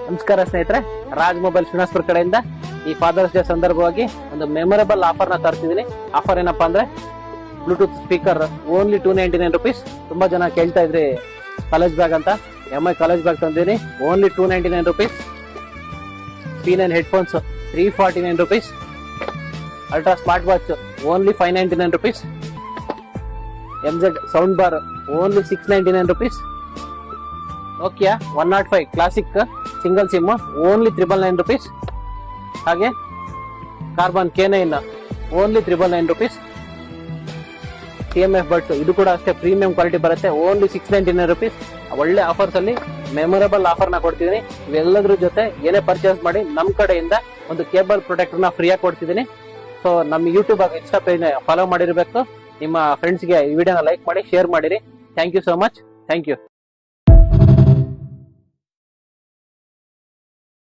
ನಮಸ್ಕಾರ ಸ್ನೇಹಿತರೆ, ರಾಜ್ ಮೊಬೈಲ್ ಶ್ರೀನಿವಾಸಪುರ ಕಡೆಯಿಂದ ಈ ಫಾದರ್ಸ್ ಡೇ ಸಂದರ್ಭವಾಗಿ ಒಂದು ಮೆಮೊರೇಬಲ್ ಆಫರ್ ನ ತರ್ತಿದ್ದೀನಿ. ಆಫರ್ ಏನಪ್ಪಾ ಅಂದ್ರೆ ಬ್ಲೂಟೂತ್ ಸ್ಪೀಕರ್ ಓನ್ಲಿ 299 ರುಪೀಸ್. ತುಂಬಾ ಜನ ಕೇಳ್ತಾ ಇದ್ರಿ ಕಾಲೇಜ್ ಬ್ಯಾಗ್ ಅಂತ, MI ಕಾಲೇಜ್ ಬ್ಯಾಗ್ ತಂದಿದ್ದೀನಿ only 299 rupees. P9 headphones 349 rupees. Ultra smart watch only 599 rupees. MZ sound bar only 699 rupees. Nokia 105 classic single SIM only 999 rupees. ಹಾಗೆ Karbonn K9 only 999 rupees. TMF buds ಇದು ಕೂಡ ಅಷ್ಟೇ premium quality ಬರುತ್ತೆ, only 699 rupees. ಒಳ್ಳೆ offers ಅಲ್ಲಿ memorable offer ನ ಕೊಡ್ತಿದ್ದೀನಿ. ಇವೆಲ್ಲದ್ರ ಜೊತೆ ಏನೇ ಪರ್ಚೇಸ್ ಮಾಡಿ ನಮ್ ಕಡೆಯಿಂದ ಒಂದು ಕೇಬಲ್ ಪ್ರೊಟೆಕ್ಟರ್ ನ ಫ್ರೀ ಆಗಿ ಕೊಡ್ತಿದ್ದೀನಿ. ಸೊ ನಮ್ಮ ಯೂಟ್ಯೂಬ್ ಆಗಿ ಇನ್ಸ್ಟಾ ಪೇಜ್ ಫಾಲೋ ಮಾಡಿರ್ಬೇಕು. ನಿಮ್ಮ ಫ್ರೆಂಡ್ಸ್ಗೆ ಈ ವಿಡಿಯೋನ ಲೈಕ್ ಮಾಡಿ, ಶೇರ್ ಮಾಡಿರಿ. Thank you so much. Thank you.